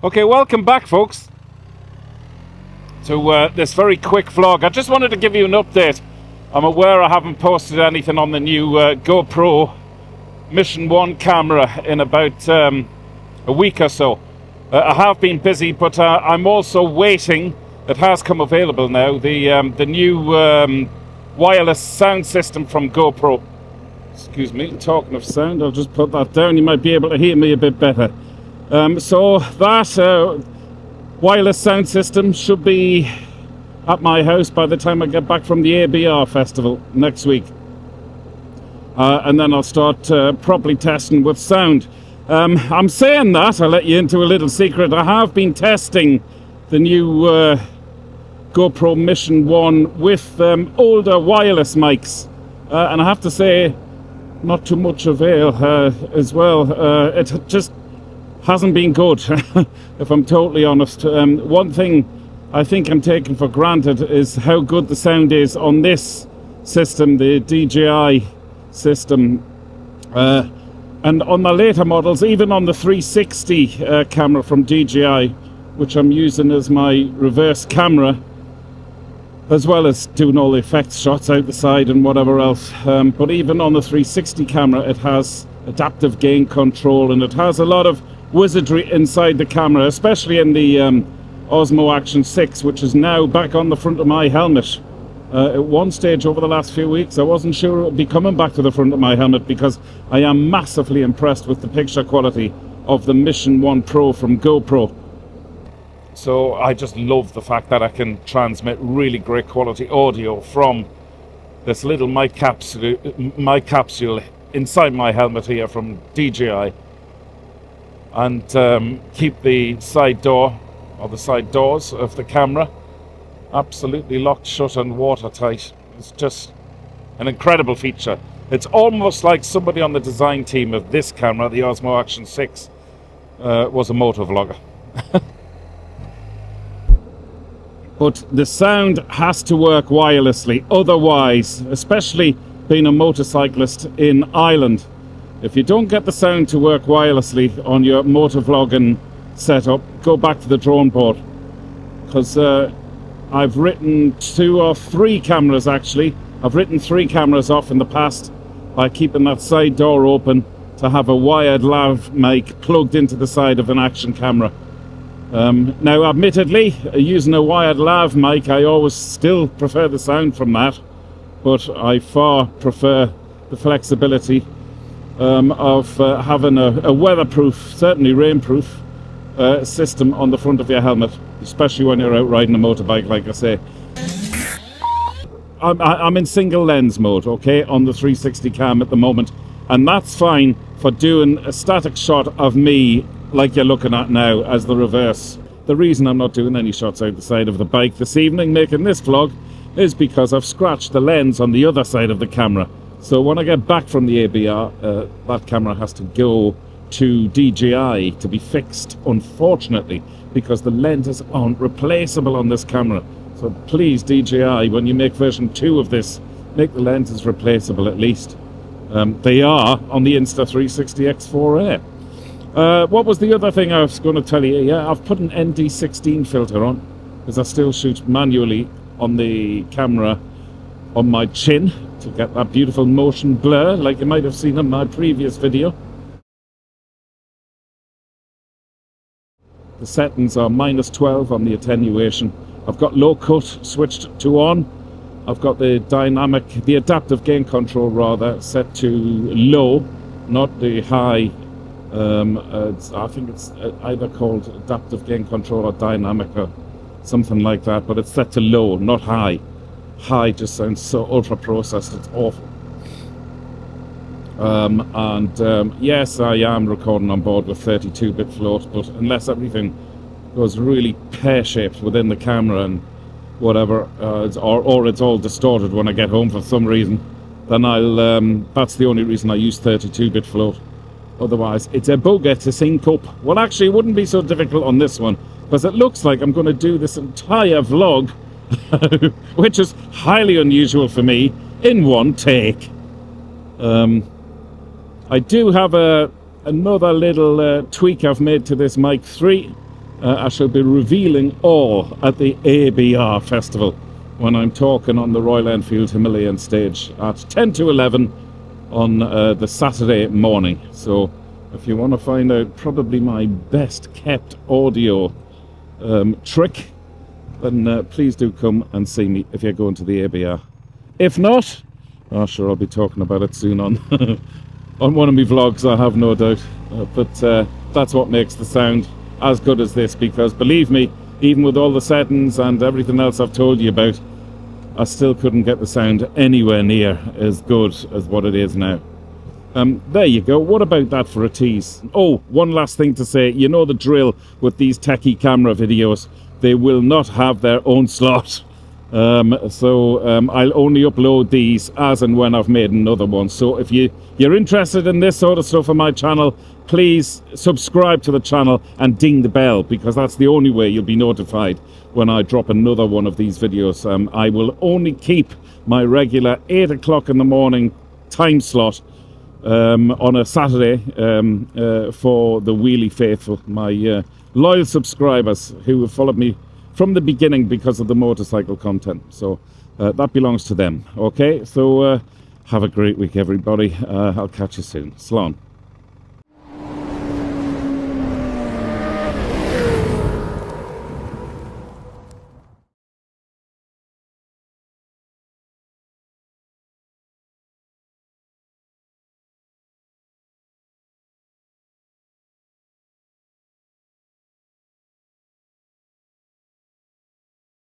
Okay, welcome back, folks, to this very quick vlog. I just wanted to give you an update. I'm aware I haven't posted anything on the new GoPro Mission 1 camera in about a week or so. I have been busy, but I'm also waiting. It has come available now, the new wireless sound system from GoPro. Excuse me, talking of sound, I'll just put that down. You might be able to hear me a bit better. So that wireless sound system should be at my house by the time I get back from the ABR festival next week. And then I'll start properly testing with sound. I'm saying that, I'll let you into a little secret. I have been testing the new GoPro Mission 1 with older wireless mics. And I have to say, not too much avail as well. It just hasn't been good, if I'm totally honest. One thing I think I'm taking for granted is how good the sound is on this system, the DJI system. And on the later models, even on the 360 camera from DJI, which I'm using as my reverse camera, as well as doing all the effects shots out the side and whatever else. But even on the 360 camera, it has adaptive gain control, and it has a lot of wizardry inside the camera, especially in the Osmo Action 6, which is now back on the front of my helmet. At one stage over the last few weeks, I wasn't sure it would be coming back to the front of my helmet, because I am massively impressed with the picture quality of the Mission 1 Pro from GoPro. So I just love the fact that I can transmit really great quality audio from this little mic capsule inside my helmet here from DJI, and keep the side door, or the side doors of the camera, absolutely locked shut and watertight. It's just an incredible feature. It's almost like somebody on the design team of this camera, the Osmo Action 6, was a motovlogger. But the sound has to work wirelessly, otherwise, especially being a motorcyclist in Ireland, if you don't get the sound to work wirelessly on your motovlogging setup, go back to the drawing board. Because I've written 2 or 3 cameras actually. I've written 3 cameras off in the past by keeping that side door open to have a wired lav mic plugged into the side of an action camera. Now, admittedly, using a wired lav mic, I always still prefer the sound from that, but I far prefer the flexibility of having a weatherproof, certainly rainproof, system on the front of your helmet, especially when you're out riding a motorbike, like I say. I'm in single lens mode, okay, on the 360 cam at the moment, and that's fine for doing a static shot of me like you're looking at now as the reverse. The reason I'm not doing any shots out the side of the bike this evening making this vlog is because I've scratched the lens on the other side of the camera. So when I get back from the ABR, that camera has to go to DJI to be fixed, unfortunately, because the lenses aren't replaceable on this camera. So please, DJI, when you make version 2 of this, make the lenses replaceable at least. They are on the Insta360 X4 Air. What was the other thing I was going to tell you? Yeah, I've put an ND16 filter on, because I still shoot manually on the camera on my chin to get that beautiful motion blur, like you might have seen in my previous video. The settings are -12 on the attenuation. I've got low cut switched to on. I've got the adaptive gain control rather, set to low, not the high. I think it's either called adaptive gain control or dynamic or something like that, but it's set to low, not high. High just sounds so ultra processed, it's awful. Yes, I am recording on board with 32-bit float, but unless everything goes really pear-shaped within the camera and whatever, or it's all distorted when I get home for some reason, then that's the only reason I use 32-bit float. Otherwise, it's a bugger to sync up. Well, actually, it wouldn't be so difficult on this one, because it looks like I'm going to do this entire vlog, which is highly unusual for me, in one take. I do have another little tweak I've made to this Mic 3. I shall be revealing all at the ABR festival when I'm talking on the Royal Enfield Himalayan stage at 10 to 11 on the Saturday morning. So if you want to find out probably my best kept audio trick, then please do come and see me if you're going to the ABR. If not, oh sure, I'll be talking about it soon on on one of my vlogs, I have no doubt. But that's what makes the sound as good as this, because believe me, even with all the settings and everything else I've told you about, I still couldn't get the sound anywhere near as good as what it is now. There you go. What about that for a tease? Oh, one last thing to say. You know the drill with these techie camera videos. They will not have their own slot. I'll only upload these as and when I've made another one. So if you're interested in this sort of stuff on my channel, please subscribe to the channel and ding the bell, because that's the only way you'll be notified when I drop another one of these videos. I will only keep my regular 8 o'clock in the morning time slot on a Saturday for the wheelie faithful, my loyal subscribers who have followed me from the beginning because of the motorcycle content. So that belongs to them. Okay, so have a great week, everybody. I'll catch you soon. Slán.